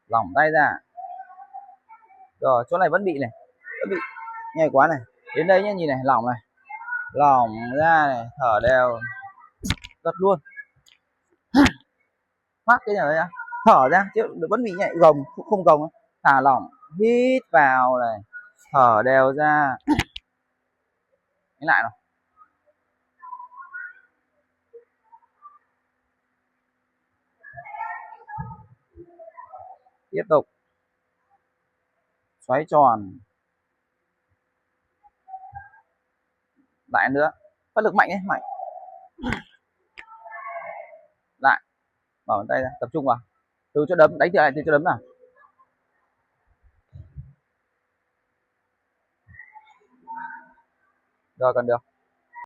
Lỏng tay ra. Rồi chỗ này vẫn bị này, vẫn bị nhạy quá này. Đến đây nhá, nhìn này, lỏng này, lỏng ra này, thở đều, giật luôn, phát cái này ra, thở ra chứ vẫn bị nhạy, gồng không gồng, thả lỏng, hít vào này, thở đều ra. Cái lại nào, tiếp tục xoáy tròn, lại nữa, phát lực mạnh ấy, mạnh, lại, mở bàn tay ra, tập trung vào, từ chỗ đấm, đánh lại từ chỗ đấm nào. Rồi, cần được.